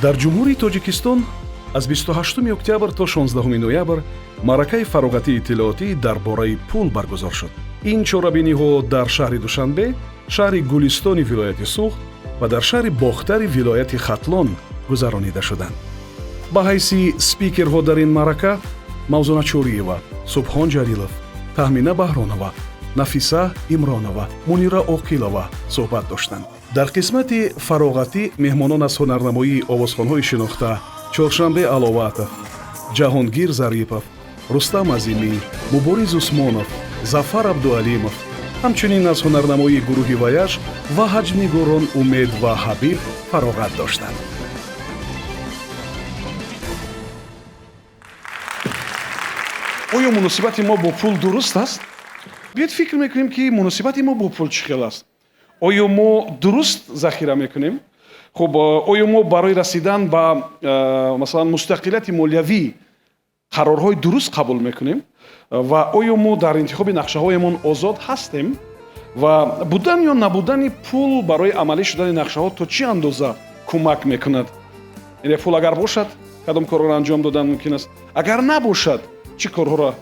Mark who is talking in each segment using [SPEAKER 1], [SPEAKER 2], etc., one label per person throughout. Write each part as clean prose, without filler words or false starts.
[SPEAKER 1] дар ҷумҳурии тоҷикистон аз 28 октябр то 16 ноябр маъракаи фароғатии иттилоотӣ дар бораи пул баргузор шуд. ин чорабиниҳо дар шаҳри душанбе, шаҳри гулистони вилояти суғд ва дар шаҳри бохтари вилояти хатлон гузаронида шуданд. ба ҳайси спикерҳо дар ин маърака мавзуна чориева, субҳон ҷалилов, таҳмина баҳронова, нафиса имронова, мунира оқилова суҳбат доштанд. дар қисмати фароғатӣ меҳмонон аз ҳунарнамоии овозхонҳои шинохта чоршанбе аловатов, ҷаҳонгир зарипов, рустам азимӣ, мубориз усмонов, зафар абдуалимов, ҳамчунин аз ҳунарнамоии гурӯҳи ваяш ва ҳаҷмнигорон умед ва ҳабиб фароғат доштанд. оё муносибати мо бо пул дуруст аст? биёед фикр мекунем ки муносибати мо бо пул чӣ хел аст. оё мо дуруст захира мекунем? хуб, оё мо барои расидан ба масалан мустақилияти молиявӣ қарорҳои дуруст қабул мекунем? ва оё мо дар интихоби нақшаҳоямон озод ҳастем? ва будан ё набудани пул барои амалӣ шудани нақшаҳо то чӣ андоза кӯмак мекунад? яъне пул агар бошад, кадом корҳоро анҷом додан мумкин аст? агар набошад, чӣ корҳоро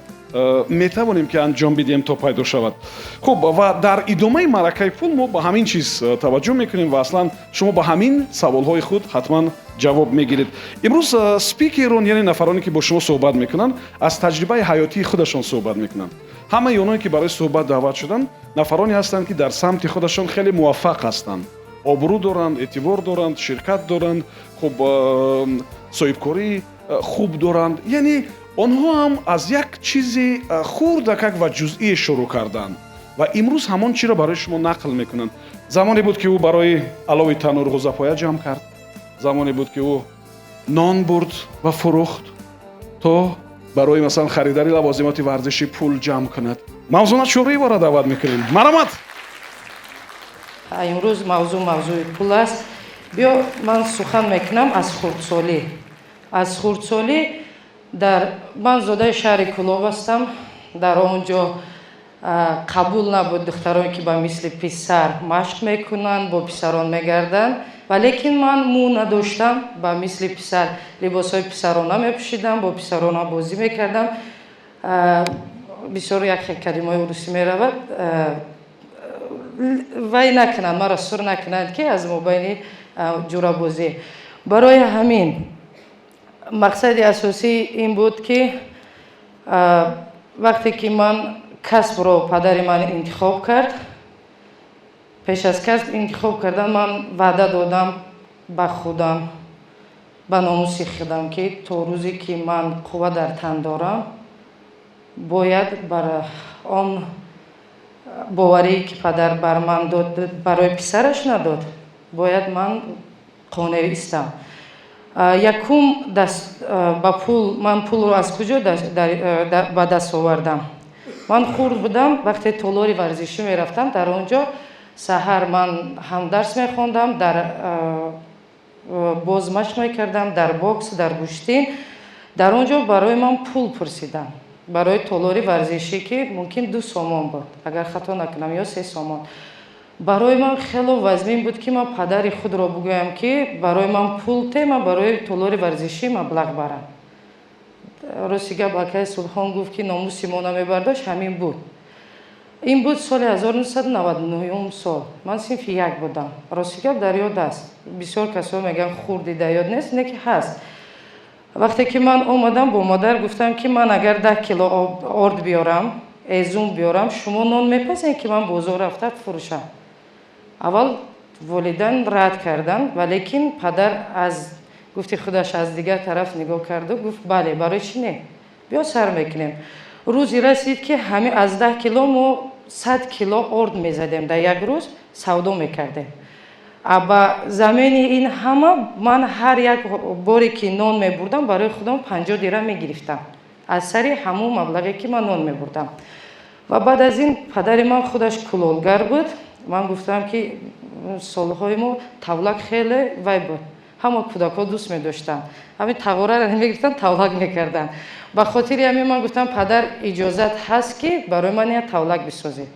[SPEAKER 1] метавонем ки анҷом бидиҳем то пайдо шавад? хуб, ва дар идомаи маъракаи пул мо ба ҳамин чиз таваҷҷӯҳ мекунем ва аслан шумо ба ҳамин саволҳои худ ҳатман ҷавоб мегиред. имрӯз спикерон, яъне нафароне ки бо шумо суҳбат мекунанд, аз таҷрибаи ҳаётии худашон суҳбат мекунанд. ҳамаи онҳое ки барои суҳбат даъват шуданд нафароне ҳастанд ки дар самти худашон хеле муваффақ ҳастанд, обрӯ доранд, эътибор доранд, ширкат доранд, хуб соҳибкории хуб доранд. яъне онҳо ҳам аз як чизи хурдакак ва ҷузъие шурӯъ карданд ва имрӯз ҳамон чиро барои шумо нақл мекунанд. замоне буд ки ӯ барои алови танӯр ғӯзафоя ҷамъ кард, замоне буд ки ӯ нон бурд ва фурӯхт то барои масалан харидари лавозимоти варзишӣ пул ҷамъ кунад. мавзуна чориевора даъват мекунем. марамат.
[SPEAKER 2] имрӯз мавзӯи пул аст. биё ман сухан мекунам аз хурдсолӣ. аз хурдсолӣ ман зодаи шаҳри Кӯлоб ҳастам. дар он ҷо қабул набуд духтароне ки ба мисли писар машқ мекунанд, бо писарон мегарданд. ва лекин ман мӯ надоштам, ба мисли писар либосҳои писарона мепӯшидам, бо писарона бозӣ мекардам. бисёр як калимаи урусӣ меравад. вай накунанд, маро сур накунанд ки аз мобайни ҷурабозӣ. барои ҳамин мақсади асосӣ ин буд ки вақте ки ман касбро падари ман интихоб кард, пеш аз касб интихоб кардан ман ваъда додам ба худам, ба номуси худам ки то рӯзе ки ман қувва дар тан дорам, бояд бар он боварие ки падар бар ман дод, барои писараш надод, бояд ман қонеъ истам. якум ба пул, ман пулро аз куҷо ба даст овардам? ман хурд будам, вақте толори варзишӣ мерафтам, дар он ҷо саҳар ман ҳам дарс мехондам, дар боз машқ мекардам, дар бокс, дар гӯштин. дар он ҷо барои ман пул пурсидам, барои толори варзишӣ ки мумкин 2 сомон буд, агар хато накунам, ё 3 сомон. барои ман хело вазмин буд ки ман падари худро бигӯям ки барои ман пул те, ман барои толори варзишӣ маблағ барам. рости гап акаи Сулҳон гуфт ки номуси мо намебардошт, ҳамин буд. ин буд соли 1999 сол. ман синфи 1 будам. рости гап дар ёд аст. бисёр касо мегӯянд хурди дар ёд нест, не ки ҳаст. вақте ки ман омадам, бо модар гуфтам ки ман агар 10 кило орд биёрам, эзум биёрам, шумо нон мепазем ки ман бозор рафта фурӯшам? аввал волидайн рад карданд, ва лекин падар аз гуфти худаш аз дигар тараф нигоҳ карду, гуфт бале, барои чӣ не, биё сар мекунем. рӯзе расид ки ҳамин аз 10 кило мо 100 кило орд мезадем, дар як рӯз савдо мекардем. ба замини ин ҳама ман ҳар як боре ки нон мебурдам барои худам 50 дирам мегирифтам, аз сари ҳамун маблағе ки ман нон мебурдам. ва баъд аз ин падари ман худаш кулолгар буд. ман гуфтам ки солҳои мо тавлак хеле вай буд, ҳама кӯдакҳо дӯст медоштанд, ҳамин тағораро мегирифтанд, тавлак мекарданд. ба хотири ҳамин ман гуфтам падар иҷозат ҳаст ки барои ман як тавлак бисозед.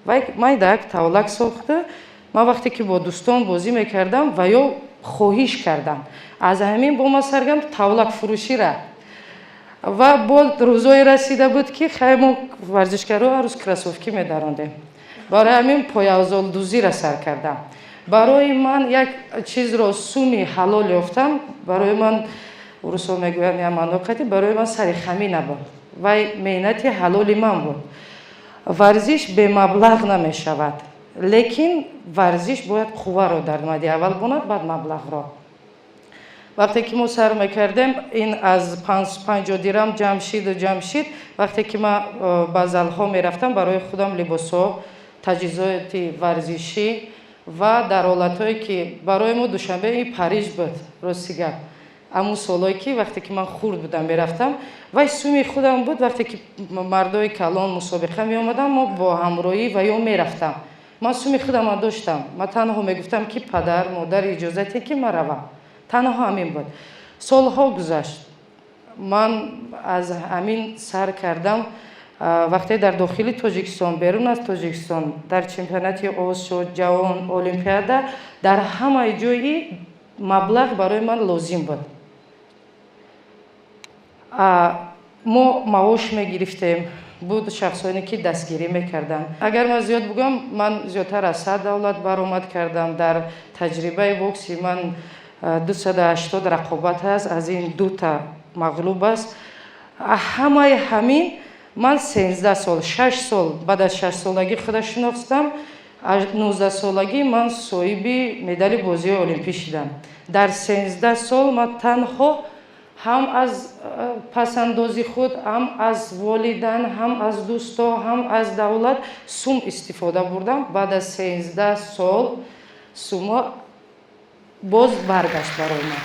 [SPEAKER 2] вай ман як тавлак сохта. ман вақте ки бо дӯстон бозӣ мекардам ва ё хоҳиш кардам аз ҳамин бо ма саргам тавлак фурӯшира ва бо рӯзое расида буд ки хаймо варзишгаро ҳар рӯз кроссовки медарондем барои ҳамин появзолдузира сар кардам барои ман як чизро суми ҳалол ёфтам барои ман урусҳо мегӯянд яманоқати барои ман сари хамӣ набуд вай меҳнати ҳалоли ман буд варзиш бемаблағ намешавад лекин варзиш бояд қувваро дар мадди аввал бонад баъд маблағро вақте ки мо сар мекардем ин аз 50 дирам ҷамшид вақте ки ман ба залҳо мерафтам барои худам либосҳо таҷҳизоти варзишӣ ва дар ҳолатҳое ки барои мо душанбе ин париж буд рости гап амун солое ки вақте ки ман хурд будам мерафтам вай суми худам буд вақте ки мардои калон мусобиқа меомадам мо бо ҳамроҳӣ ва ё мерафтам ман суми худама доштам ман танҳо мегуфтам ки падар модар иҷозате ки ман равам танҳо ҳамин буд солҳо гузашт ман аз ҳамин сар кардам вақте дар дохили тоҷикистон берун аз тоҷикистон дар чемпионати осиё ҷаҳон олимпиада дар ҳамаи ҷойи маблағ барои ман лозим буд мо маош мегирифтем буд шахсоне ки дастгирӣ мекарданд агар ман зиёд бигӯям ман зиёдтар аз 100 давлат баромад кардам дар таҷрибаи бокси ман 280 рақобат аст аз ин 2 мағлуб аст ҳамаи ҳамин ман 13 сол 6 сол баъд аз 6 солагӣ худа шинохтам 19 солагӣ ман соҳиби медали бозии олимпӣ шудам дар 13 сол ман танҳо ҳам аз пасандози худ ҳам аз волидан ҳам аз дӯсто ҳам аз давлат сум истифода бурдам баъд аз 13 сол сумо боз баргашт барои ман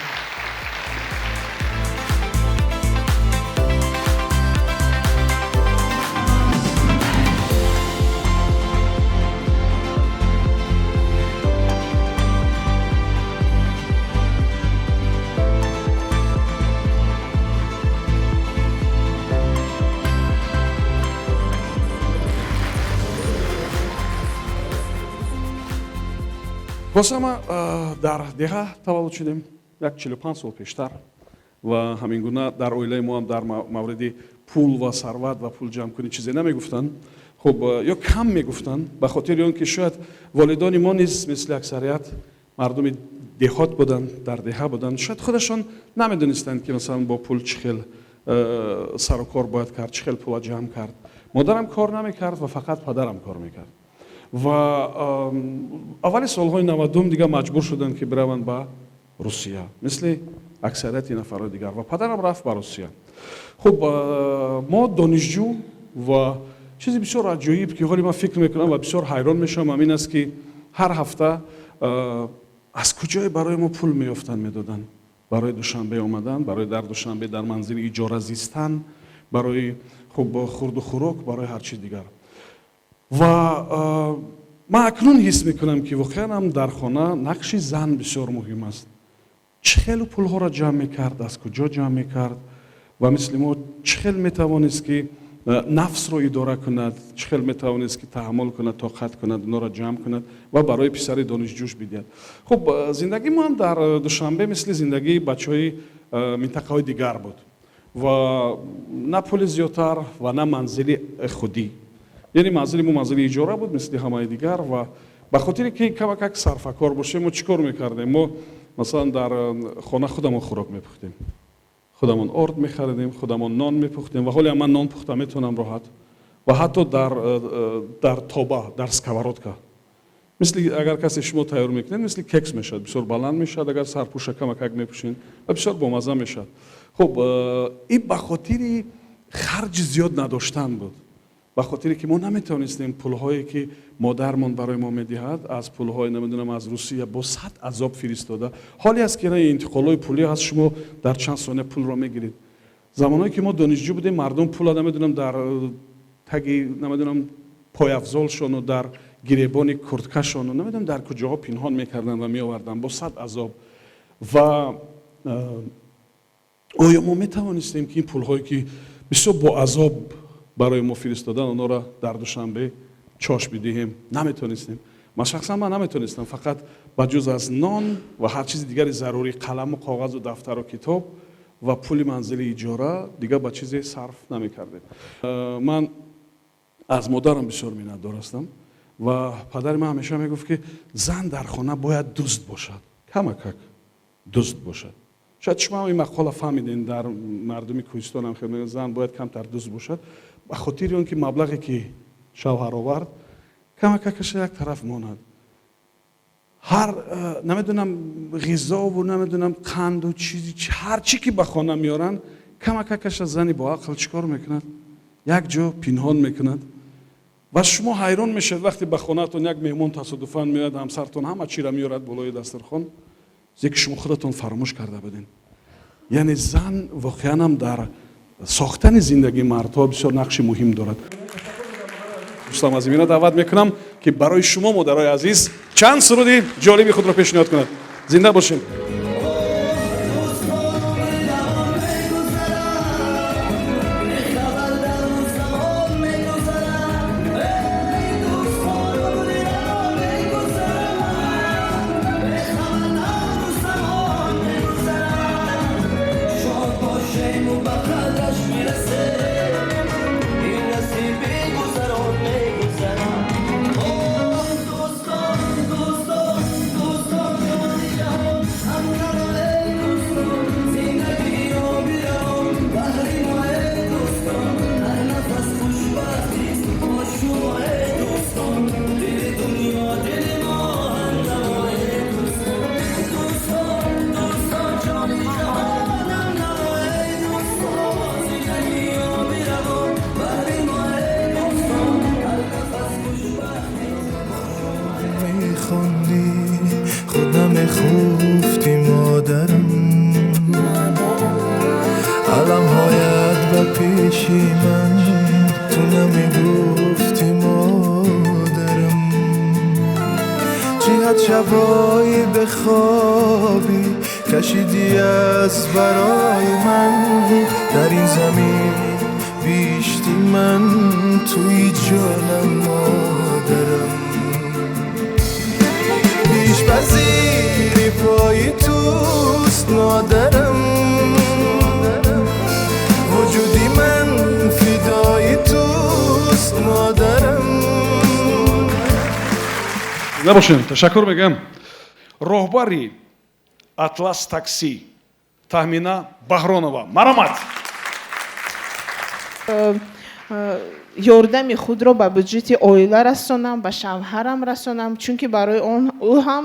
[SPEAKER 1] босама дар деҳа таваллуд шудем як 45 сол пештар ва ҳамин гуна дар оилаи мо ҳам дар мавриди пул ва сарват ва пул ҷамъкунӣ чизе намегуфтанд хуб ё кам мегуфтанд ба хотири он ки шояд волидони мо низ мисли аксарият мардуми деҳот буданд дар деҳа буданд шояд худашон намедонистанд ки масалан бо пул чӣ хел сару кор бояд кард чӣ хел пула ҷамъ кард модарам кор намекард ва фақат падарам кор мекард ва аввали солҳои 90 дига маҷбур шуданд ки бираванд ба русия мисли аксарияти нафарҳои дигар ва падарам рафт ба русия хуб мо донишҷӯ ва чизи бисёр аҷоиб ки ҳоли ман фикр мекунам ва бисёр ҳайрон мешавам ҳамин аст ки ҳар ҳафта аз куҷое барои мо пул меёфтанд медоданд барои душанбе омадан барои дар душанбе дар манзили иҷора зистан барои хуб хурду хӯрок барои ҳар чиз дигар ва ман акнун ҳис мекунам ки воқеан ҳам дар хона нақши зан бисёр муҳим аст чӣ хелу пулҳоро ҷамъ мекард аз куҷо ҷамъ мекард ва мисли мо чӣ хел метавонист ки нафсро идора кунад чӣ хел метавонист ки таҳаммул кунад тоқат кунад инҳоро ҷамъ кунад ва барои писари донишҷӯш бидиҳад хуб зиндагии мо ҳам дар душанбе мисли зиндагии бачаҳои минтақаҳои дигар буд ва на пули зиёдтар ва на манзили худӣ яъне манзили мо манзили иҷора буд мисли ҳамаи дигар ва ба хотире ки камакак сарфакор бошем мо чӣ кор мекардем мо масалан дар хона худамон хӯрок мепухтем худамон орд мехаridем худамон нон мепухтем ва ҳоле ҳам ман нон пухта метавонам роҳат ва ҳатто дар тоба дар сковородка мисли агар касе шумо тайёр мекунед мисли кекс мешавад бисёр баланд мешавад агар сарпӯша камакак мепӯшед ва бисёр бомаза мешавад хуб ин ба хотири харҷи зиёд надоштан буд ба хотире ки мо наметавонистем пулҳое ки модармон барои мо медиҳад аз пулҳои намедонам аз русия бо 100 азоб фиристода ҳоле аст ки интиқолҳои пулӣ ҳаст шумо дар чанд сония пулро мегиред замоное ки мо донишҷӯ будем мардум пула намедонам дар таги намедонам пойафзолшону дар гиребони курткашону намедонам дар куҷоҳо пинҳон мекарданд ва меоварданд бо 100 азоб ва оё мо метавонистем ки ин пулҳое ки бисёр бо азоб барои мо фиристодан онҳоро дар душанбе чош бидиҳем наметавонистем ман шахсан ман наметонистам фақат ба ҷуз аз нон ва ҳар чизи дигари зарурӣ қаламу коғазу дафтару китоб ва пули манзили иҷора дигар ба чизе сарф намекардем. Ман аз модарам бисёр миннатдор ҳастам ва падари ман ҳамеша мегуфт ки зан дар хона бояд дӯст бошад, камакак дӯст бошад. шояд шумо ин мақола фаҳмиден дар мардуми кӯҳистон ҳам хеле зан бояд камтар дӯст бошад ба хотири он ки маблағе ки шавҳар овард камакакаша як тараф монад. ҳар намедонам ғизову намедонам қанду чизи ҳар чӣ ки ба хона меоранд камакакаша зани боақл чикор мекунад, як ҷо пинҳон мекунад ва шумо ҳайрон мешавед вақте ба хонатон як меҳмон тасодуфан меояд ҳамсартон ҳама чира меорад болои дастархон ки шумо худатон фаромӯш карда будед. яъне зан воқеан ҳам дар сохтани зиндагии мардҳо бисёр нақши муҳим дорад. дӯстам аз имина даъват мекунам ки барои шумо модарои азиз чанд суруди ҷолиби худро пешниҳод кунад. зинда бошед.
[SPEAKER 3] خودم خوفتی مادرم علم هایت به پیشی من تو نمیگفتی مادرم جهت شبایی به خوابی کشیدی از برای من در این زمین بیشتی من توی جانم مادرم پیش پذیری پای توست مادرم وجودی من فدای توست مادرم.
[SPEAKER 1] نباشین تشکر میگم. راهبری اطلس تاکسی تهمینا بهرانова مرحمت.
[SPEAKER 4] ёрдами худро ба буҷети оила расонам, ба шавҳарам расонам, чунки барои ӯ ҳам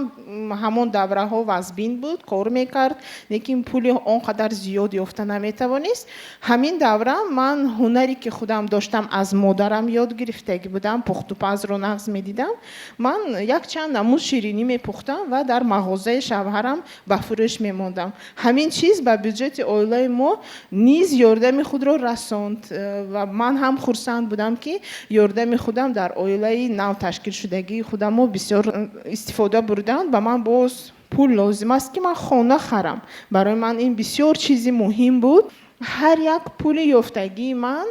[SPEAKER 4] ҳамон давраҳо вазбин буд, кор мекард, лекин пули он қадар зиёд ёфта наметавонист. ҳамин давра ман ҳунаре ки худам доштам аз модарам ёд гирифтагӣ будам, пухтупазро нағз медидам. ман якчанд намуд ширинӣ мепухтам ва дар мағозаи шавҳарам ба фурӯш мемондам. ҳамин чиз ба бюджети оилаи мо низ ёрдами худро расонд ва ман ҳам хурсанд будам ки ёрдами худам дар оилаи нав ташкилшудагии худамо бисёр истифода бурданд. ба ман боз пул лозим аст ки ман хона харам. барои ман ин бисёр чизи муҳим буд. ҳар як пули ёфтагии ман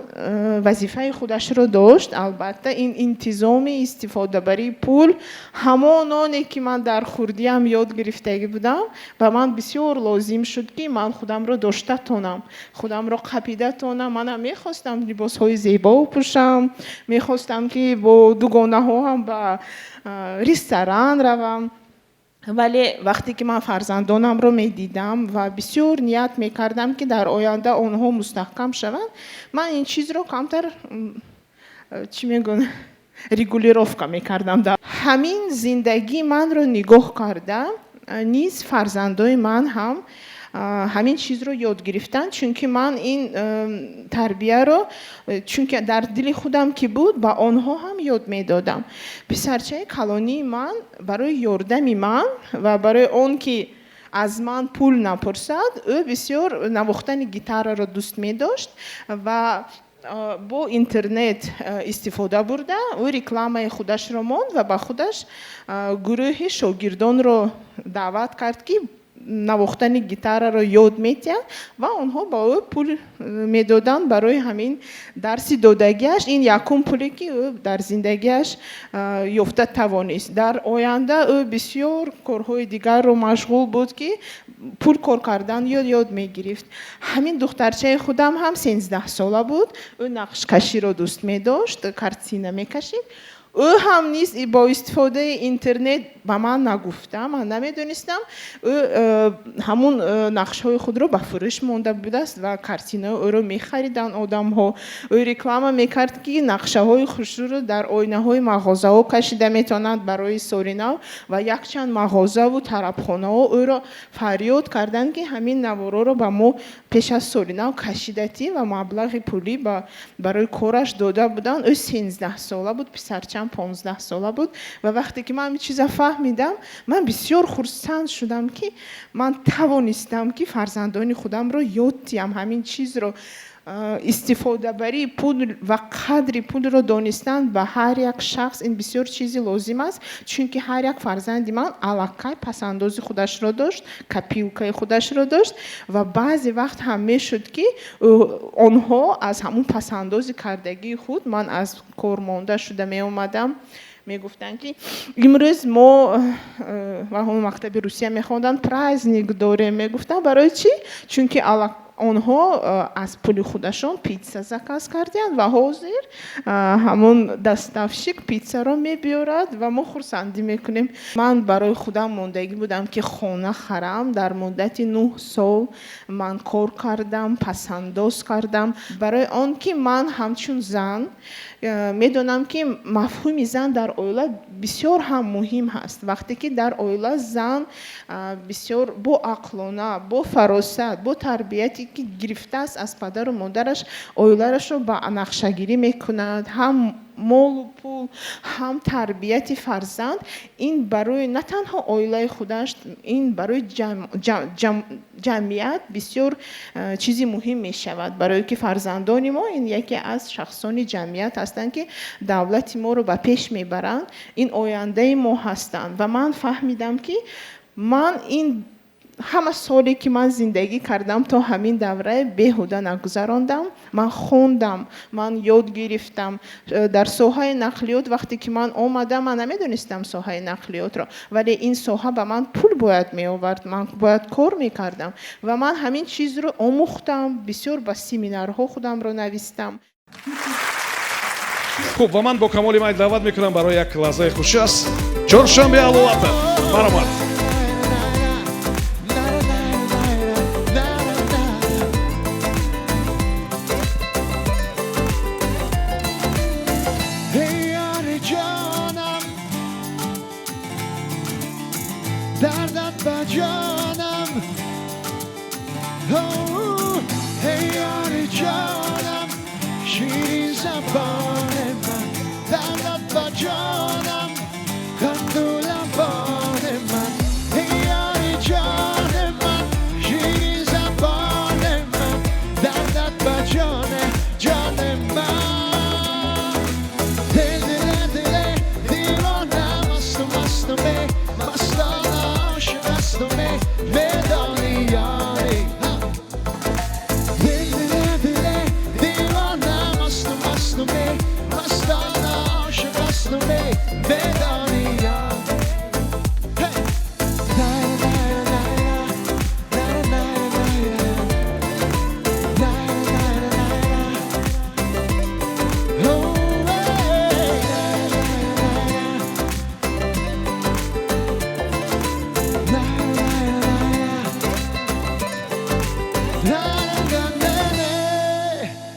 [SPEAKER 4] вазифаи худашро дошт. албатта ин интизоми истифодабарии пул ҳамон оне ки ман дар хурдиам ёд гирифтагӣ будам ба ман бисёр лозим шуд ки ман худамро дошта тонам, худамро қапида тонам. манам мехостам либосҳои зебо пӯшам, мехостам ки бо дугонаҳоам ба ресторан равам. вале вақте ки ман фарзандонамро медидам ва бисёр ният мекардам ки дар оянда онҳо мустаҳкам шаванд, ман ин чизро камтар чӣ мегӯянд регулировка мекардам. ҳамин зиндагии манро нигоҳ карда низ фарзандои ман ҳам ҳамин чизро ёд гирифтанд, чунки ман ин тарбияро чунки дар дили худам ки буд ба онҳо ҳам ёд медодам. писарчаи калонии ман барои ёрдами ман ва барои он ки аз ман пул напурсад, ӯ бисёр навохтани гитараро дӯст медошт ва бо интернет истифода бурда ӯ рекламаи худашро монд ва ба худаш гурӯҳи шогирдонро даъват кард ки навохтани гитараро ёд метиҳад ва онҳо ба ӯ пул медоданд барои ҳамин дарси додагиаш. Ин якум пуле ки ӯ дар зиндагиаш ёфта тавонист. Дар оянда ӯ бисёр корҳои дигарро машғул буд ки пул кор кардан ёд мегирифт. Ҳамин духтарчаи худам ҳам 13 сола буд. ӯ нақшкаширо дӯст медошт, картина мекашид. ӯ ҳам низ бо истифодаи интернет ба ман нагуфта, ман намедонистам. ӯ ҳамун нақшҳои худро ба фурӯш монда будааст ва картинаи ӯро мехариданд одамҳо. ӯ реклама мекард ки нақшаҳои хушрӯро дар ойнаҳои мағозаҳо кашида метавонанд барои соли нав ва якчанд мағозаву тарабхонаҳо ӯро фарёд карданд ки ҳамин навороро ба мо пеш аз соли нав кашидатӣ ва маблағи пулӣ барои кораш дода буданд. ӯ 13 сола буд, писарчам 15 сола буд ва вақте ки ман ин чиза фаҳмидам, ман бисёр хурсанд шудам ки ман тавонистам ки фарзандони худамро ёд диҳам ҳамин чизро. истифодабарии пул ва қадри пулро донистан ба ҳар як шахс ин бисёр чизи лозим аст, чунки ҳар як фарзанди ман аллакай пасандози худашро дошт, копилкаи худашро дошт ва баъзе вақт ҳам мешуд ки онҳо аз ҳамун пасандози кардагии худ, ман аз кор монда шуда меомадам, мегуфтанд ки имрӯз мо ва ҳамон мактаби русия мехонданд праздник дорем. Мегуфтам барои чӣ? Чунки онҳо аз пули худашон питса заказ карданд ва ҳозир ҳамон доставщик питсаро мебиёрад ва мо хурсандӣ мекунем. Ман барои худам мондагӣ будам ки хона харам. Дар муддати 9 сол ман кор кардам, пасандоз кардам, барои он ки ман ҳамчун зан медонам ки мафҳуми зан дар оила бисёр ҳам муҳим ҳаст. Вақте ки дар оила зан бисёр бо ақлона, бо фаросат, бо тарбияти ки гирифтааст аз падару модараш, оиларашро ба нақшагирӣ мекунад, ҳам молу пул, ҳам тарбияти фарзанд. Ин барои на танҳо оилаи худаш, ин барои ҷамъият бисёр чизи муҳим мешавад, барое ки фарзандони мо ин яке аз шахсони ҷамъият ҳастанд ки давлати моро ба пеш мебаранд. Ин ояндаи мо ҳастанд ва ман фаҳмидам ки ман ин ҳама соле ки ман зиндагӣ кардам то ҳамин давра беҳуда нагузарондам. Ман хондам, ман ёд гирифтам дар соҳаи нақлиёт. Вақте ки ман омадам, ман намедонистам соҳаи нақлиётро, вале ин соҳа ба ман пул бояд меовард, ман бояд кор мекардам ва ман ҳамин чизро омӯхтам. Бисёр ба семинарҳо худамро навистам.
[SPEAKER 1] хуб, ва ман бо камоли майл даъват мекунам барои як лаҳзаи хушиас чоршанбе аловата баромад.
[SPEAKER 3] دردت با جانم ای یار جانم شیرین زبان من دردت با جانم خندو لبان من ای یار جان من شیرین زبان من دردت با جان من دل دیوانم مستم مستانه بدانی یاری دل دیوانه مستم مستانه عاشق هستم بدانی یاری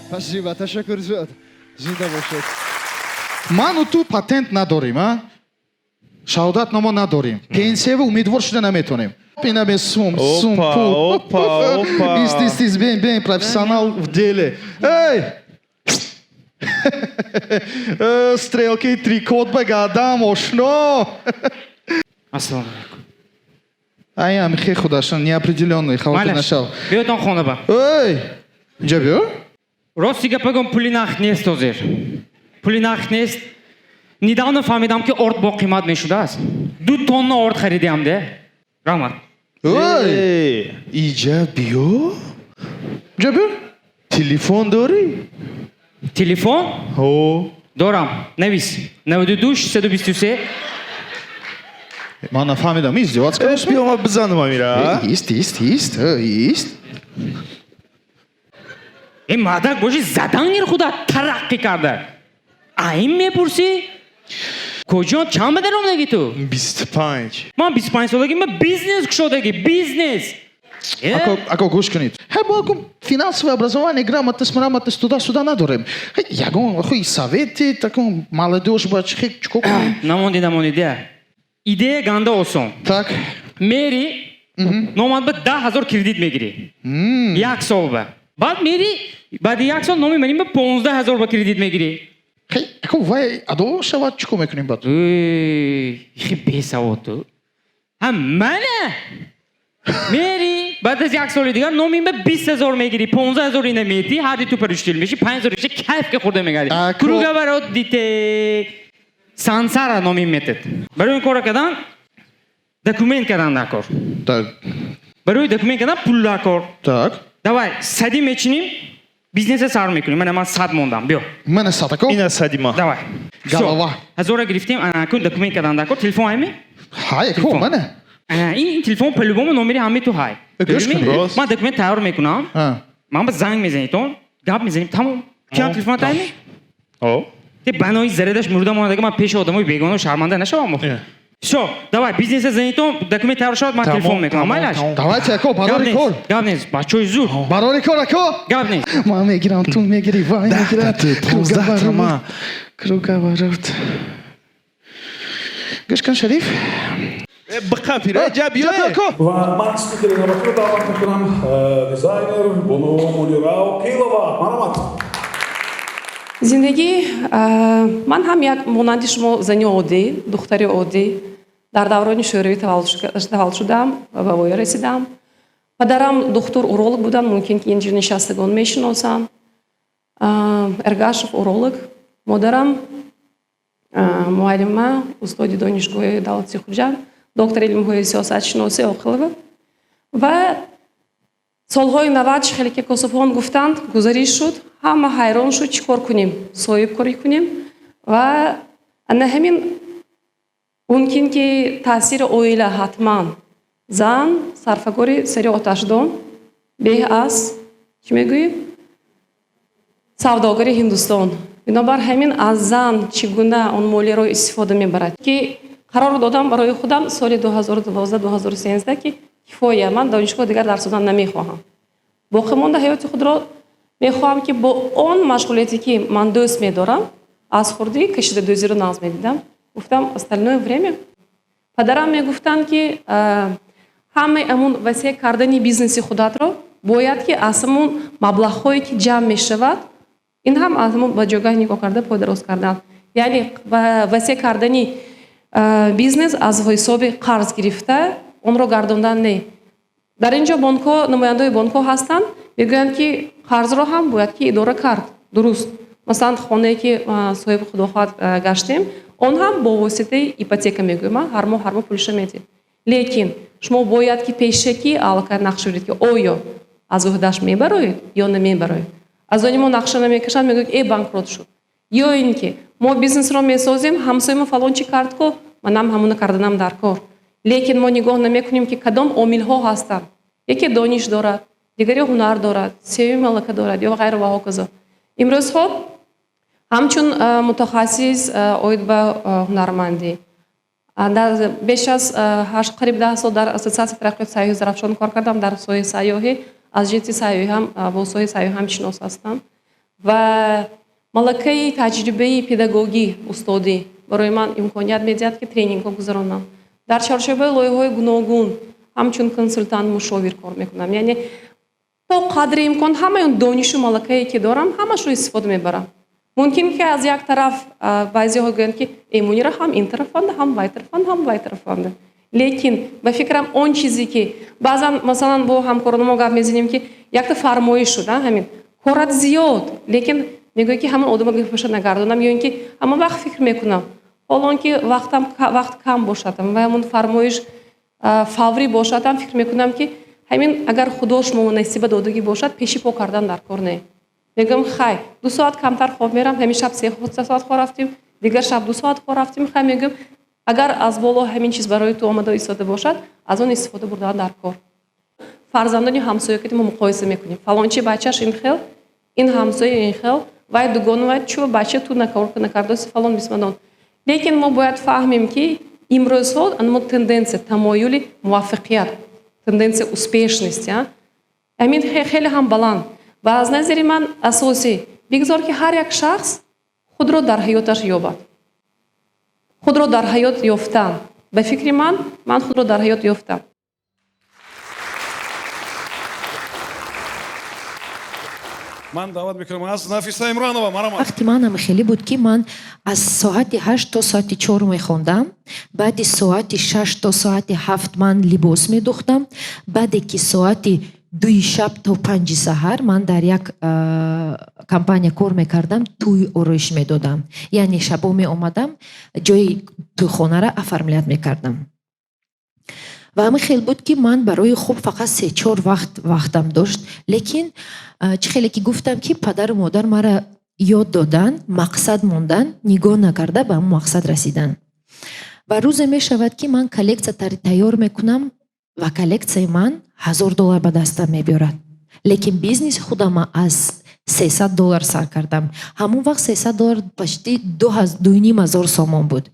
[SPEAKER 3] Спасибо, ташаккур зиёд. Зинда бошед.
[SPEAKER 5] Ману ту патент надорим, а? Шаҳодатнома надорим. Пенсиява умедвор шуда наметонем. Пинаме сум, пул.
[SPEAKER 6] Опа.
[SPEAKER 5] Ист, бен, профессионал в деле. Эй! Стрелки, трикот бегадам, ошно.
[SPEAKER 6] Ассалому алейкум.
[SPEAKER 5] Аям, хе худашан, неопределенный, хаватир нашал.
[SPEAKER 6] Биёд он хона ба.
[SPEAKER 5] Эй! Инҷа биё?
[SPEAKER 6] Ростига пагам пули нақд нест ҳозир. Пули нақд нест. Недавно фаҳмидам ки орд бо қимат мешудааст. 2 тонна орд харидиам де. Раҳмат.
[SPEAKER 5] ой
[SPEAKER 3] اینجا بیو
[SPEAKER 5] جابر
[SPEAKER 3] تلفن داری؟
[SPEAKER 6] Telefon?
[SPEAKER 3] او
[SPEAKER 6] دارم. نویس. 92 623.
[SPEAKER 5] من نفهمیدم ازدواج
[SPEAKER 3] اش
[SPEAKER 5] کنم
[SPEAKER 3] بیا ما بزنم امیرا
[SPEAKER 5] ایست
[SPEAKER 6] این مادر گوشی زدن خدا ترقی کرده. این میپرسی؟ کجا چند بدنم نگی تو؟
[SPEAKER 3] 25
[SPEAKER 6] من 25 سالگی من بیزنس شدگی بیزنس.
[SPEAKER 5] ако гӯш кунед ҳабаку финансовое образование грамотность туда-сюда надорем ягон хуи совети таком молодёжь ба чико кунем
[SPEAKER 6] намонди де. Идея ганда осон.
[SPEAKER 5] так
[SPEAKER 6] мери номад ба 10,000 кредит мегири. як сол ба. баъд мери баъди як сол номи меним ба 15,000 ба кредит мегири.
[SPEAKER 5] ако вай адо шавад чико мекунем баъд
[SPEAKER 6] خی بی‌سواد تو. هم منه. میری بعد از یک سال دیگر نومیم به 20,000 میگیری 15,000 اینه میدی هر دی تو پرشتیل میشی 5,000 میشه کیف که خورده میگردی کروگا برات دیته سانسارا نومیم میتد برای این کار کردن دکومنت کردن دکار
[SPEAKER 5] так
[SPEAKER 6] برای دکومنت کردن پول دکار
[SPEAKER 5] так
[SPEAKER 6] давай صدی میچینیم بیزنس سر میکنیم من 100 موندم بیا
[SPEAKER 5] мене сатако
[SPEAKER 3] این صدیما
[SPEAKER 6] давай
[SPEAKER 5] Голова.
[SPEAKER 6] هزار گرفتیم کن دکومنت کردن دکار تلفن همی
[SPEAKER 5] ҳай ко мене
[SPEAKER 6] این تلفن پلوبوم نمره همه تو های
[SPEAKER 5] گوش کن.
[SPEAKER 6] من دکمنت تیار میکنم من با زنگ میزنی تو گپ میزنیم تمام کیا تلفن تایمی
[SPEAKER 3] او
[SPEAKER 6] تی بنای زردش مرده مونده که من پیش آدمای بیگانه و شرمنده نشوم شو давай بیزنس زنی تو دکمنت تیار شد من تلفن میکنم مایلش
[SPEAKER 5] давайте ако барори кор
[SPEAKER 6] گپ نیست بچوی زور
[SPEAKER 5] барори кор ако
[SPEAKER 6] گپ نیست
[SPEAKER 5] ман мегирам ту мегири вай мегирам
[SPEAKER 3] 15 тома
[SPEAKER 5] круговорот гӯш кун шариф
[SPEAKER 3] بقى في رجب يا
[SPEAKER 7] و من спикеринга ба худ даъват мекунам дизайнер Боно Молирав Қилова. Марҳамат.
[SPEAKER 8] зиндагӣ ман ҳам як монанди шумо зани оддӣ духтари оддӣ дар даврони шӯравӣ таваллуд шудам ва ба воя расидам. падарам духтур уролог буданд мумкин ки инҷо нишастагон мешиносанд. Эргашев уролог, модарам муаллима устоди донишгоҳи давлати хуҷанд доктори илмҳои сиёсатшиносӣ Оқилова ва солҳои 90 хеле ки косибҳон гуфтанд гузариш шуд ҳама ҳайрон шуд чӣ кор кунем соҳибкорӣ кунем ва ана ҳамин мумкин ки таъсири оила ҳатман зан сарфакори сари оташдон беҳ аз чӣ мегӯем савдогари Ҳиндустон бинобар ҳамин аз зан чӣ гуна он молияро истифода мебарад ки қарор додам барои худам соли 2012-2013 ки кифоя ман донишгоҳ дигар дар Судан намехоҳам. боқӣ монда ҳаёти худро мехоҳам ки бо он машғулияте ки ман дӯст медорам аз хурдӣ кашида дӯзиро нағз медидам. гуфтам остальное время падарам мегуфтанд ки ҳамаи амун васеъ кардани бизнеси худатро бояд ки аз ҳамун маблағҳое ки ҷамъ мешавад ин ҳам аз ҳамун ба ҷойгоҳ нигоҳ карда пойдароз кардан яъне васеъ кардани бизнес аз ҳисоби қарз гирифта онро гардондан не. дар ин ҷо бонкҳо намояндаҳои бонкҳо ҳастанд мегӯянд ки қарзро ҳам бояд ки идора кард дуруст. масалан хонае ки соҳиби худохоҳат гаштем он ҳам бо воситаи ипотека мегӯем ҳар моҳ пулиша медиҳем. лекин шумо бояд ки пешакӣ аллакай нақша биред ки оё аз уҳдаш мебароед ё намебароед. аз они мо нақша намекашанд мегӯяд банкрот шуд ё ин ки мо бизнесро месозем ҳамсоямо фалон чӣ кард ко манам ҳамуна карданам дар кор. лекин мо нигоҳ намекунем ки кадом омилҳо ҳастанд. яке дониш дорад дигаре ҳунар дорад сеюм аллака дорад ё ғайру ва ҳоказо. имрӯзҳо ҳамчун мутахассис оид ба ҳунармандӣ беш аз қариб 10 сол дар ассотсиатсияи тараққиёти сайёҳӣ зарафшон кор кардам дар соҳаи сайёҳӣ аз ҷинси сайёҳӣ ҳам бо соҳаи сайёҳӣ ҳам шинос ҳастам ва малакаи таҷрибаи педагогӣ устодӣ барои ман имконият медиҳад ки тренингҳо гузаронам. дар чорчӯбаи лоиҳаҳои гуногун ҳамчун консултант мушовир кор мекунам. яъне то қадри имкон ҳамаи он донишу малакае ки дорам ҳамашро истифода мебарам. мумкин ки аз як тараф баъзеҳо гӯянд ки эмунира ҳам ин тарафанда ҳам вай тарафанда ҳам вай тарафанда. лекин ба фикрам он чизе ки баъзан масалан бо ҳамкоронамо гап мезанем ки якта фармоиш шуд ҳамин корат зиёд лекин мегӯя ки ҳамон одама гапаша нагардонам ё ин ки ҳама вақт фикр мекунам ҳолон ки вақт кам бошад ва ҳамон фармоиш фаври бошад ҳам фикр мекунам ки ҳамин агар худо шумо мунасиба додагӣ бошад пеши по кардан дар кор не. мегӯям хай 2 соат камтар хоб мерам, ҳамин шаб 3 соат хоб рафтим, дигар шаб 2 соат хоб рафтим. хай мегӯям агар аз боло ҳамин чиз барои ту омада истода бошад, аз он истифода бурдан дар кор. фарзандони ҳамсоякати мо муқоиса мекунем. фалончи бачаш ин хел, ин ҳамсоя ин хел, вай дугонавай чӯ бача ту накардоси фалон бисмадон. лекин мо бояд фаҳмем ки имрӯзҳо мо тенденсия тамоюли муваффиқият, тенденсия успешности амин хеле ҳам баланд ва аз назари ман асосӣ бигзор ки ҳар як шахс худро дар ҳаёташ ёбад. худро дар ҳаёт ёфтам. ба фикри ман худро дар ҳаёт ёфтам.
[SPEAKER 7] ман даъват мекунам аз Нафиса Имронова. Марҳамат.
[SPEAKER 9] вақти манам хеле буд ки ман аз соати 8 то соати 4 мехондам, баъди соати 6 то соати 7 ман либос медухтам, баъде ки соати 2 шаб то 5 саҳар ман дар як компания кор мекардам, тӯй ороиш медодам. яъне шабо меомадам, ҷои тӯйхонара оформлят мекардам. ва ҳамин хел буд ки ман барои хуб фақат 3-4 вақтам дошт. лекин чӣ хеле ки гуфтам ки падару модар мара ёд додан, мақсад мондан, нигоҳ накарда ба ҳамон мақсад расидан. ва рӯзе мешавад ки ман коллекция тайёр мекунам ва коллекцияи ман $1000 ба дастам мебиёрад. лекин бизнеси худама аз $300 сар кардам. ҳамон вақт $300 почти $2500 сомон буд.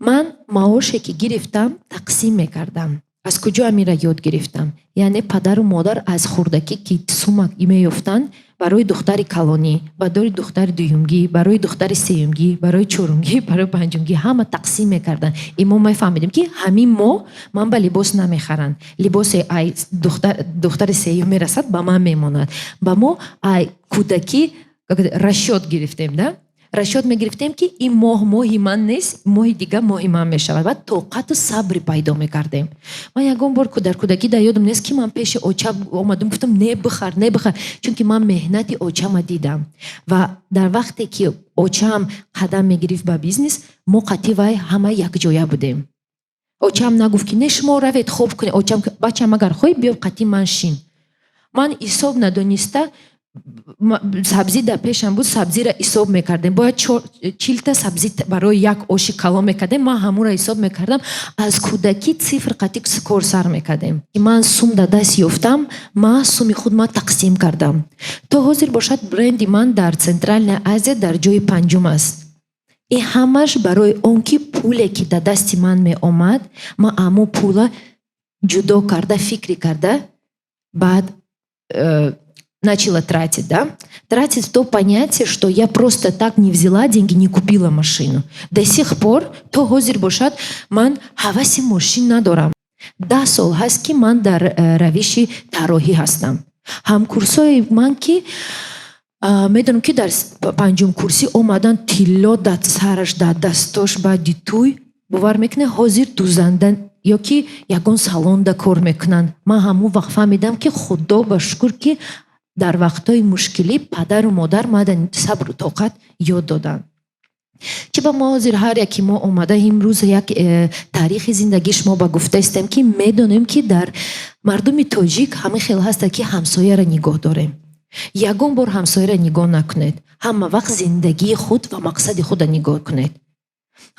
[SPEAKER 9] ман маоше ки гирифтам тақсим мекардам. аз куҷо амира ёд гирифтам? яъне падару модар аз хурдакӣ ки сума меёфтанд барои духтари калонӣ, барои духтари дуюмгӣ, барои духтари сеюмгӣ, барои чорумгӣ, барои панҷумгӣ ҳама тақсим мекарданд. имо мефаҳмидем ки ҳамин моҳ ман ба либос намехаранд. либосе ай духтари сеюм мерасад ба ман мемонад. ба мо ай кӯдакӣ расчёт гирифтем да? расчёт мегирифтем ки ин моҳ моҳи ман нест, моҳи дигар моҳи ман мешавад. ва тоқату сабри пайдо мекардем. ман ягон бор дар кӯдакӣ дар ёдам нест ки ман пеши оча омадам гуфтам не бихар чунки ман меҳнати очама дидам. ва дар вақте ки очаам қадам мегирифт ба бизнес, мо қатъи вай ҳама якҷоя будем. очаам нагуфт ки не шумо равед хоб кунед. очаам бачаам агар хоҳӣ биё қатъи ман шин. ман ҳисоб надониста сабзи дар пешам буд, сабзира ҳисоб мекардем. бояд 40 сабзи барои як оши калон мекардем. ман ҳамонро ҳисоб мекардам. аз кӯдакӣ цифр қатъи кор сар мекардем. ман сум дар даст ёфтам, ман суми худ ман тақсим кардам. то ҳозир бошад бренди ман дар Центральная Азия дар ҷои 5 аст. ин ҳамаш барои он ки пуле ки дар дасти ман меомад, ман аммо пула ҷудо карда фикри карда баъд начала тратить, да? Тратить то понятие, что я просто так не взяла деньги, не купила машину. До сих пор то ҳозир бошад ман ҳаваси машин надорам. 10 сол ҳаст ки ман дар равиши тарроҳӣ ҳастам. ҳамкурсои ман ки медонам ки дар 5 курсӣ омадан тилло дар сараш, дар дастош баъди тӯй бовар мекунад ҳозир дузанда ё ки ягон салонда кор мекунанд. ман ҳамон вақт фаҳмидам ки худо ба шукр ки дар вақтҳои мушкилӣ падару модар мадан сабру тоқат ёд доданд. чӣ ба мо ҳозир ҳар яки мо омада имрӯз як таърихи зиндагӣ шумо ба гуфта истем ки медонем ки дар мардуми тоҷик ҳамин хел ҳаста ки ҳамсояро нигоҳ дорем. ягон бор ҳамсояро нигоҳ накунед. ҳама вақт зиндагии худ ва мақсади худро нигоҳ кунед.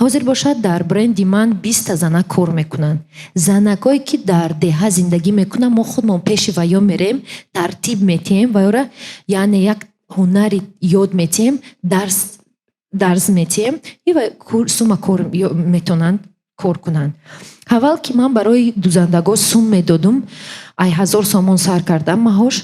[SPEAKER 9] ҳозир бошад дар бренди ман 20 занак кор мекунанд. занакое ки дар деҳа зиндагӣ мекунанд, мо худмон пеши ваё мерем, тартиб метиҳем ваёра, яъне як ҳунари ёд метиҳем, дарс метиҳем и сума кор метонанд кор кунанд. аввал ки ман барои дузандагон сум медодум, ай 1000 сомон сар кардам маҳош.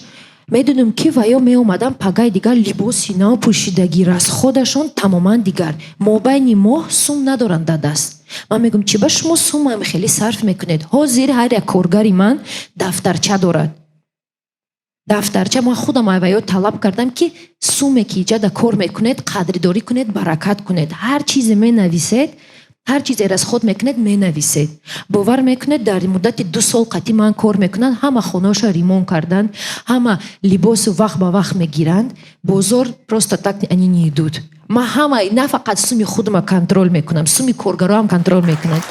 [SPEAKER 9] медонем ки ваё меомадам пагаи дигар либоси нав пӯшидагӣ, расходашон тамоман дигар. мобайни моҳ сум надоранд дар даст. ман мегӯям чӣ ба шумо сумам хеле сарф мекунед? ҳозир ҳар як коргари ман дафтарча дорад. дафтарча ман худам ваё талаб кардам ки суме ки иҷада кор мекунед, қадридорӣ кунед, баракат кунед. ҳар чизе менависед, ҳар чизе расход мекунед менависед. бовар мекунед дар муддати 2 сол қатъи ман кор мекунанд, ҳама хонаашо ремонт карданд, ҳама либосу вақт ба вақт мегиранд. бозор просто так они не идут. ман ҳама на фақат суми худам контрол мекунам, суми коргароам контрол мекунам.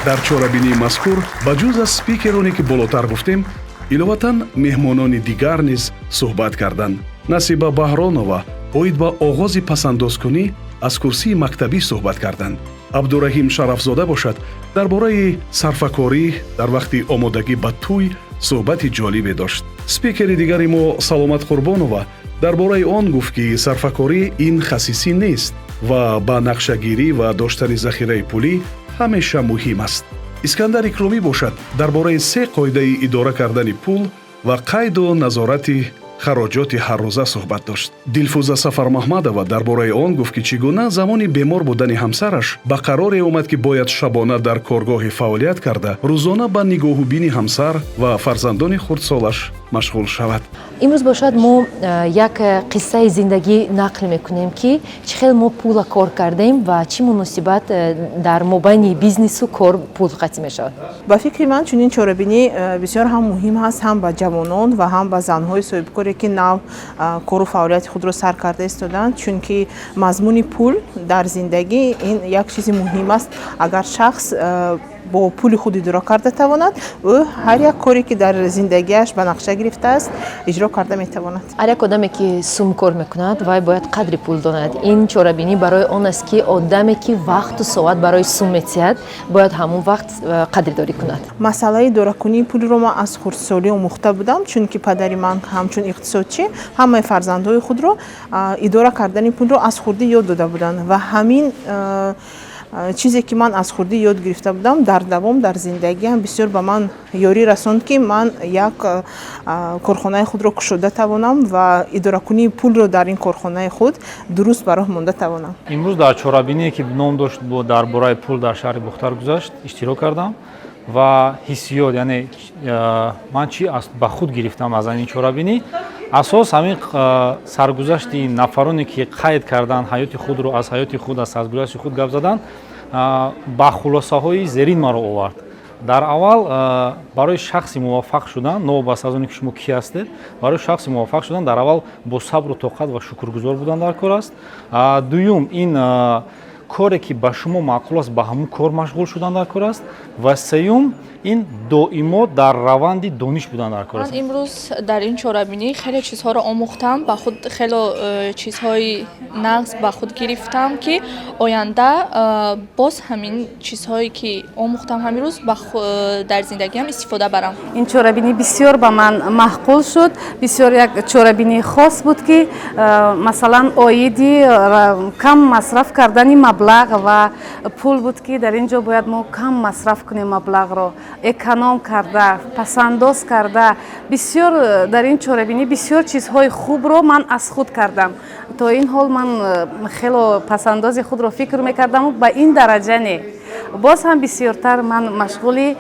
[SPEAKER 1] дар чорабинии мазкур ба ҷуз аз спикероне ки болотар гуфтем иловатан меҳмонони дигар низ суҳбат карданд. Насиба Баҳронова оид ба оғози пасандозкунӣ аз курсии мактабӣ суҳбат карданд. Абдураҳим Шарафзода бошад дар бораи сарфакорӣ дар вақти омодагӣ ба тӯй суҳбати ҷолибе дошт. Спикери дигари мо Саломат Қурбонова дар бораи он гуфт ки сарфакорӣ ин хасисӣ нест ва ба нақшагирӣ ва доштани захираи пулӣ ҳамеша муҳим аст. Искандар Икромӣ бошад дар бораи 3 қоидаи идора кардани пул ва қайду назорати хароҷоти ҳаррӯза суҳбат дошт. Дилфуза Сафармаҳмадова дар бораи он гуфт ки чӣ гуна замони бемор будани ҳамсараш ба қароре омад ки бояд шабона дар коргоҳе фаъолият карда, рӯзона ба нигоҳубини ҳамсар ва фарзандони хурдсолаш машғул шавад.
[SPEAKER 9] имрӯз бошад мо як қиссаи зиндагӣ нақл мекунем ки чӣ хел мо пула кор кардем ва чӣ муносибат дар мобайни бизнесу кор пул қатъ мешавад.
[SPEAKER 4] ба фикри ман чунин чорабинӣ бисёр ҳам муҳим ҳаст ҳам ба ҷавонон ва ҳам ба занҳои соҳибкоре ки нав кору фаъолияти худро сар карда истоданд, чунки мазмуни пул дар зиндагӣ ин як чизи муҳим аст. Агар шахс бо пули худ идора карда тавонад, ӯ ҳар як коре ки дар зиндагиаш ба нақша гирифтааст иҷро карда метавонад.
[SPEAKER 9] ҳар як одаме ки сум кор мекунад вай бояд қадри пул донад. ин чорабинӣ барои он аст ки одаме ки вақту соат барои сум метиҳад бояд ҳамон вақт қадридорӣ кунад.
[SPEAKER 4] масъалаи идоракунии пулро ман аз хурдсолӣ омӯхта будам, чунки падари ман ҳамчун иқтисодчӣ ҳамаи фарзандҳои худро идора кардани пулро аз хурдӣ ёд дода буданд ва ҳамин чизе ки ман аз хурдӣ ёд гирифта будам дар давом дар зиндагиам бисёр ба ман ёрӣ расонд ки ман як корхонаи худро кушода тавонам ва идоракунии пулро дар ин корхонаи худ дуруст ба роҳ монда тавонам.
[SPEAKER 10] имрӯз дар чорабиние ки ном дошт дар бораи пул дар шаҳри Бухтар гузашт иштирок кардам ва ҳиссиёт, яъне ман чӣ ба худ гирифтам аз ин чорабинӣ, асос ҳамин саргузашти нафароне ки қайд карданд ҳаёти худро аз ҳаёти худ аз саргузашти худ гап заданд ба хулосаҳои зерин маро овард. дар аввал барои шахси муваффақ шудан, новобаста аз оне ки шумо кӣ ҳастед, барои шахси муваффақ шудан дар аввал бо сабру тоқат ва шукргузор будан дар кор аст. дуюм ин коре ки ба шумо маъқул аст ба ҳамун кор машғул шудан дар кор аст ва сеюм ин доимо дар раванди дониш будан дар кор аст.
[SPEAKER 11] ман имрӯз дар ин чорабинӣ хеле чизҳоро омӯхтам, ба худ хеле чизҳои нағз ба худ гирифтам ки оянда боз ҳамин чизҳое ки омӯхтам ҳамирӯз дар зиндагиам истифода барам.
[SPEAKER 8] ин чорабинӣ бисёр ба ман маҳқул шуд, бисёр як чорабинии хос буд ки масалан оиди кам масраф кардани маблағ ва пул буд ки дар ин ҷо бояд мо кам масраф кунем маблағро, эконом карда, пасандоз карда, бисёр дар ин чорабинӣ бисёр чизҳои хубро ман аз худ кардам. То ин ҳол ман хело пасандози худро фикр мекардам, ба ин дараҷа не. боз ҳам бисёртар ман машғули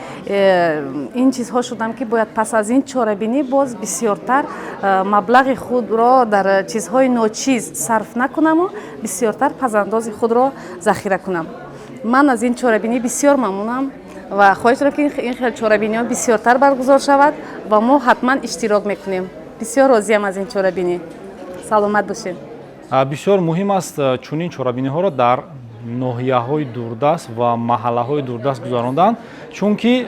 [SPEAKER 8] ин чизҳо шудам ки бояд пас аз ин чорабинӣ боз бисёртар маблағи худро дар чизҳои ночиз сарф накунаму бисёртар пасандози худро захира кунам. ман аз ин чорабинӣ бисёр мамнунам ва хоҳиш дорам ки ин хел чорабиниҳо бисёртар баргузор шавад ва мо ҳатман иштирок мекунем. бисёр розиам аз ин чорабинӣ. саломат бошед.
[SPEAKER 10] бисёр муҳим аст чунин чорабиниҳоро дар ноҳияҳои дурдаст ва маҳаллаҳои дурдаст гузарондан, чунки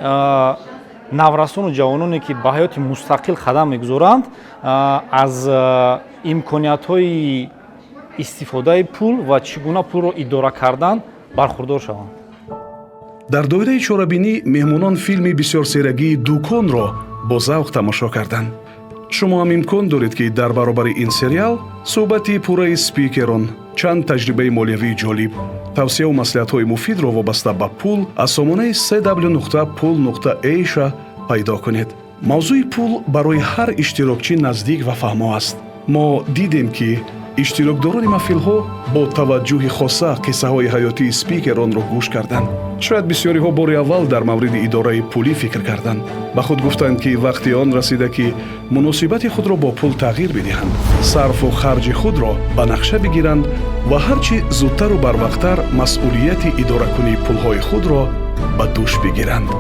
[SPEAKER 10] наврасону ҷавононе ки ба ҳаёти мустақил қадам мегузоранд аз имкониятҳои истифодаи пул ва чӣ гуна пулро идора кардан бархурдор шаванд.
[SPEAKER 1] дар доираи чорабинӣ меҳмонон филми бисёрсерагии «Дӯкон»ро бо завқ тамошо карданд. шумо ҳам имкон доред ки дар баробари ин сериал суҳбати пурраи спикерон, чанд таҷрибаи молиявии ҷолиб, тавсияу маслиҳатҳои муфидро вобаста ба пул аз сомонаи www.pul.asia пайдо кунед. мавзӯи пул барои ҳар иштирокчӣ наздик ва фаҳмо аст. мо дидем ки иштирокдорони маҳфилҳо бо таваҷҷӯҳи хоса қиссаҳои ҳаётии спикеронро гӯш карданд. шояд бисёриҳо бори аввал дар мавриди идораи пулӣ фикр карданд. ба худ гуфтанд ки вақти он расида ки муносибати худро бо пул тағйир бидиҳанд, сарфу харҷи худро ба нақша бигиранд ва ҳарчи зудтару барвақттар масъулияти идоракунии пулҳои худро ба дӯш бигиранд.